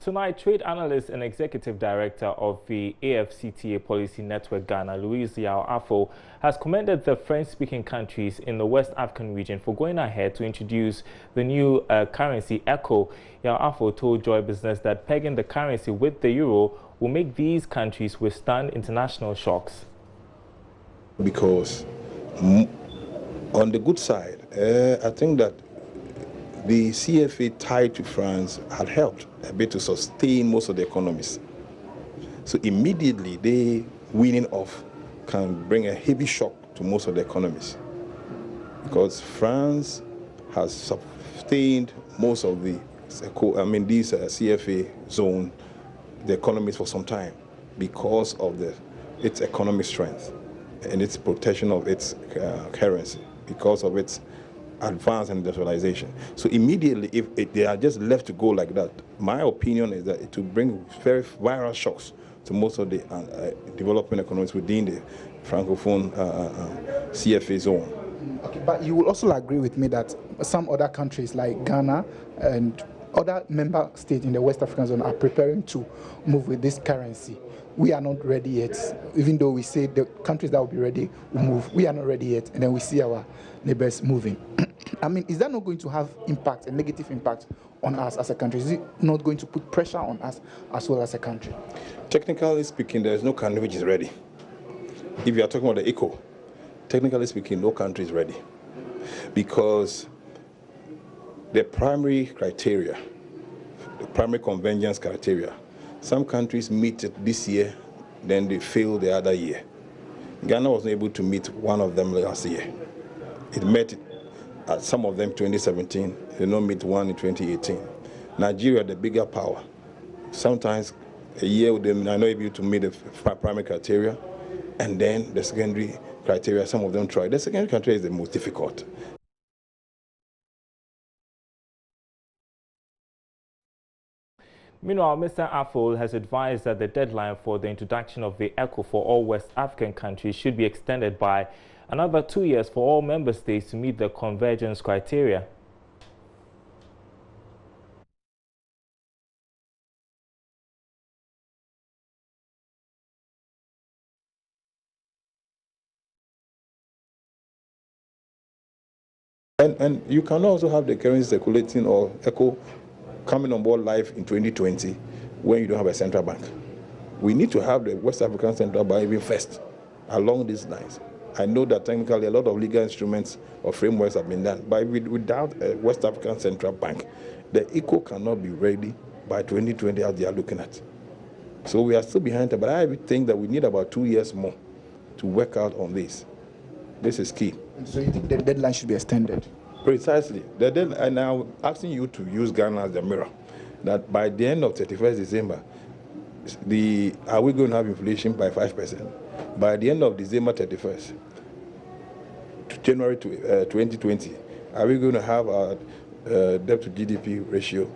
Tonight, trade analyst and executive director of the AfCFTA Policy Network Ghana, Louise Yao Afo, has commended the French-speaking countries in the West African region for going ahead to introduce the new currency, ECHO. Yao Afo told Joy Business that pegging the currency with the euro will make these countries withstand international shocks. Because on the good side, I think that the CFA tied to France had helped a bit to sustain most of the economies. So immediately, they weaning off can bring a heavy shock to most of the economies, because France has sustained most of the, these CFA zone, the economies for some time, because of its economic strength and its protection of its currency, because of its advance and industrialization. So immediately, if they are just left to go like that, my opinion is that it will bring very viral shocks to most of the developing economies within the Francophone CFA zone. Okay, but you will also agree with me that some other countries like Ghana and other member states in the West African zone are preparing to move with this currency. We are not ready yet, even though we say the countries that will be ready will move. We are not ready yet, and then we see our neighbors moving. I mean, is that not going to have impact, a negative impact on us as a country? Is it not going to put pressure on us as well as a country? Technically speaking, there is no country which is ready. If you are talking about the ECO, technically speaking, no country is ready, because the primary criteria, the primary convergence criteria, some countries meet it this year, then they fail the other year. Ghana was not able to meet one of them last year. It met some of them 2017, they did not meet one in 2018. Nigeria, the bigger power, sometimes a year with them are not able to meet the primary criteria, and then the secondary criteria, some of them try. The secondary criteria is the most difficult. Meanwhile, Mr. Afo has advised that the deadline for the introduction of the ECHO for all West African countries should be extended by another 2 years for all member states to meet the convergence criteria. And you can also have the currency circulating or ECHO coming on board live in 2020 when you don't have a central bank. We need to have the West African Central Bank even first along these lines. I know that technically a lot of legal instruments or frameworks have been done, but without a West African Central Bank, the ECHO cannot be ready by 2020 as they are looking at. So we are still behind it, but I think that we need about 2 years more to work out on this. This is key. So you think the deadline should be extended? Precisely. And I'm asking you to use Ghana as the mirror, that by the end of 31st December, are we going to have inflation by 5%? By the end of December 31st, January 2020, are we going to have our debt to GDP ratio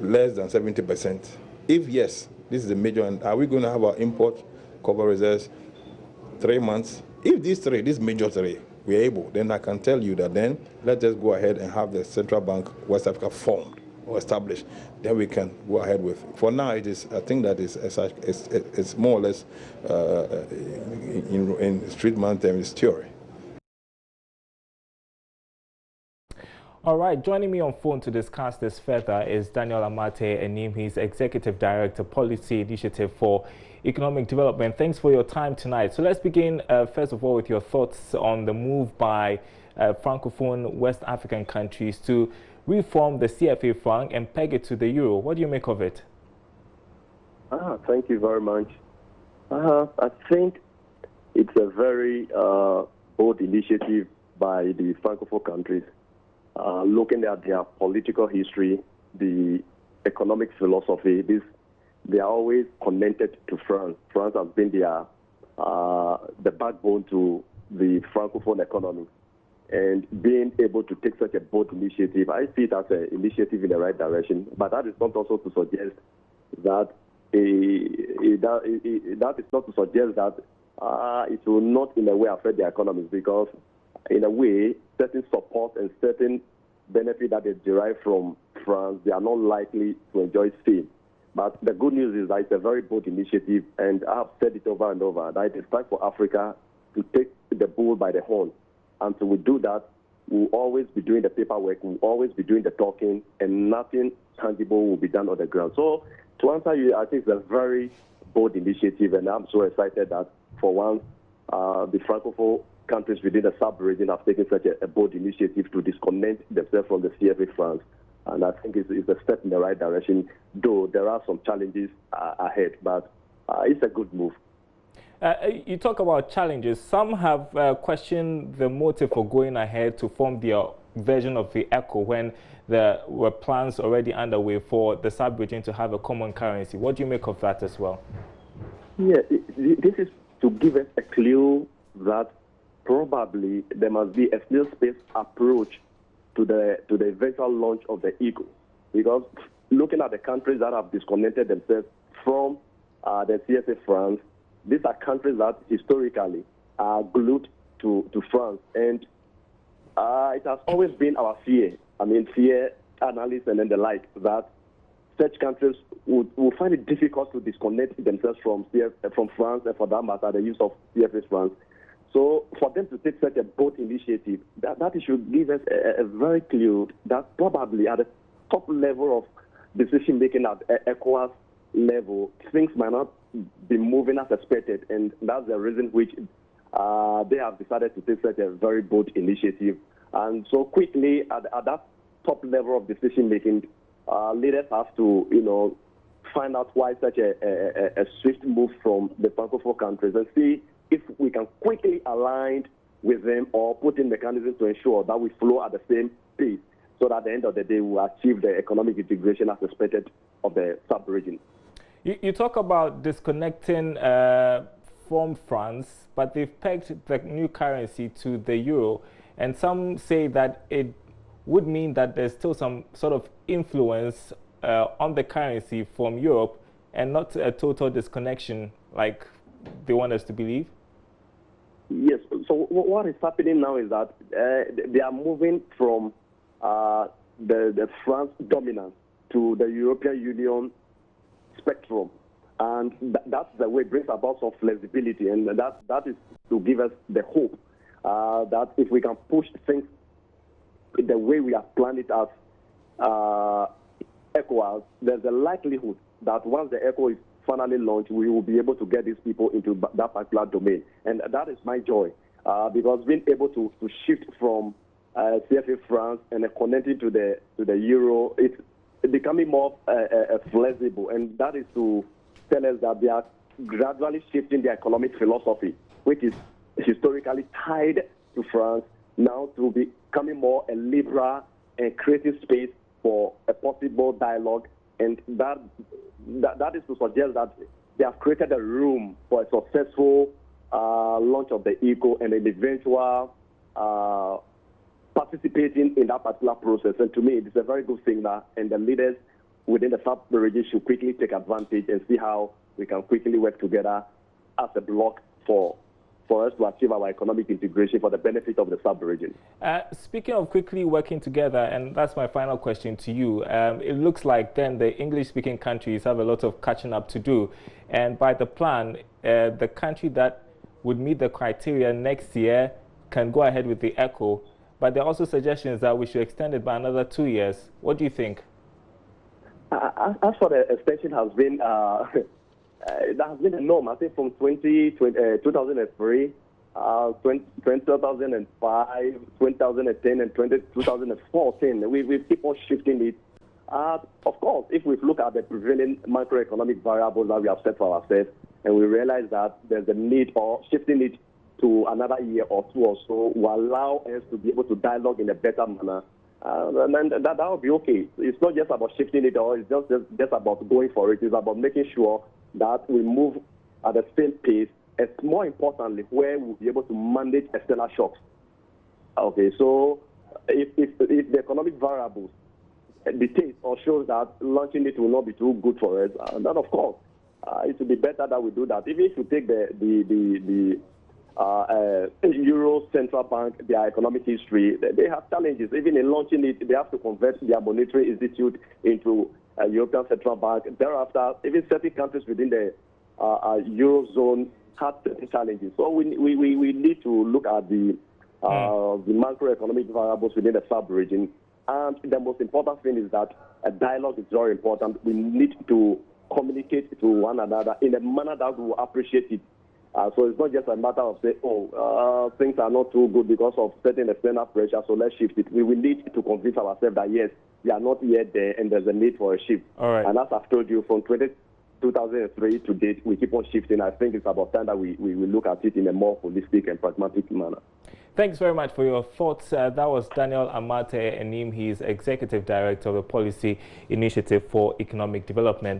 less than 70%? If yes, this is a major, and are we going to have our import cover reserves 3 months? If these major three, we are able, then I can tell you that then let's just go ahead and have the Central Bank West Africa formed or established. Then we can go ahead with. For now, it is. I think that it's more or less in street man terms, theory. All right, joining me on phone to discuss this further is Daniel Amate Enim. He's Executive Director, Policy Initiative for Economic Development. Thanks for your time tonight. So let's begin, first of all, with your thoughts on the move by Francophone West African countries to reform the CFA franc and peg it to the euro. What do you make of it? Thank you very much. I think it's a very bold initiative by the Francophone countries. Looking at their political history, the economic philosophy, they are always connected to France. France has been the backbone to the Francophone economy. And being able to take such a bold initiative, I see it as an initiative in the right direction. But that is not also to suggest that it will not in a way affect the economies, because in a way, certain support and certain benefit that they derive from France, they are not likely to enjoy Spain. But the good news is that it's a very bold initiative, and I have said it over and over, that it is time for Africa to take the bull by the horn. Until we do that, we'll always be doing the paperwork, we'll always be doing the talking, and nothing tangible will be done on the ground. So to answer you, I think it's a very bold initiative, and I'm so excited that for once, the Francophone countries within the sub-region have taken such a bold initiative to disconnect themselves from the CFA France. And I think it's a step in the right direction, though there are some challenges ahead, but it's a good move. You talk about challenges. Some have questioned the motive for going ahead to form their version of the ECO when there were plans already underway for the sub-region to have a common currency. What do you make of that as well? Yeah, this is to give us a clue that probably there must be a snail-space approach to the eventual launch of the ECO. Because looking at the countries that have disconnected themselves from the CFA France, these are countries that historically are glued to France. And it has always been our fear, analysts and then the like, that such countries would find it difficult to disconnect themselves from France, and for that matter, the use of CFA France. So for them to take such a bold initiative, that should give us a very clue that probably at the top level of decision-making at ECOWAS level, things might not be moving as expected, and that's the reason which they have decided to take such a very bold initiative. And so quickly, at that top level of decision-making, leaders have to, find out why such a swift move from the Francophone countries and see if we can quickly align with them or put in mechanisms to ensure that we flow at the same pace, so that at the end of the day we achieve the economic integration as expected of the sub-region. You talk about disconnecting from France, but they've pegged the new currency to the euro, and some say that it would mean that there's still some sort of influence on the currency from Europe and not a total disconnection like they want us to believe? Yes. So what is happening now is that they are moving from the France dominance to the European Union spectrum, and that's the way it brings about some flexibility, and that is to give us the hope that if we can push things the way we have planned it as ECOWAS, there's a likelihood that once the ECO is finally launched, we will be able to get these people into that particular domain. And that is my joy, because being able to shift from CFA France and connecting to the euro, it's becoming more flexible. And that is to tell us that they are gradually shifting their economic philosophy, which is historically tied to France, now to becoming more a liberal and creative space for a possible dialogue. And that is to suggest that they have created a room for a successful launch of the ECO and an eventual participating in that particular process. And to me, it's a very good thing that, and the leaders within the sub-region should quickly take advantage and see how we can quickly work together as a bloc for us to achieve our economic integration for the benefit of the sub-region. Speaking of quickly working together, and that's my final question to you, it looks like then the English-speaking countries have a lot of catching up to do. And by the plan, the country that would meet the criteria next year can go ahead with the ECO. But there are also suggestions that we should extend it by another 2 years. What do you think? As for the extension has been, that has been a norm, I think, from 2003, 2005, 2010, and 2014. We keep on shifting it. Of course, if we look at the prevailing macroeconomic variables that we have set for ourselves, and we realize that there's a need for shifting it to another year or two or so, will allow us to be able to dialogue in a better manner. And that will be okay. It's not just about shifting it, or it's just about going for it. It's about making sure that we move at the same pace, and more importantly, where we'll be able to manage external shocks. Okay, so if the economic variables dictate or shows that launching it will not be too good for us, then of course it will be better that we do that. Even if you take the Euro Central Bank, their economic history, they have challenges. Even in launching it, they have to convert their monetary institute into European Central Bank. Thereafter, even certain countries within the Eurozone had certain challenges. So we need to look at the macroeconomic variables within the sub-region. And the most important thing is that a dialogue is very important. We need to communicate to one another in a manner that we will appreciate it. So it's not just a matter of saying, things are not too good because of certain external pressure, so let's shift it. We will need to convince ourselves that, yes, we are not yet there and there's a need for a shift. All right. And as I've told you, from 2003 to date, we keep on shifting. I think it's about time that we look at it in a more holistic and pragmatic manner. Thanks very much for your thoughts. That was Daniel Amate Enim. He's Executive Director of the Policy Initiative for Economic Development.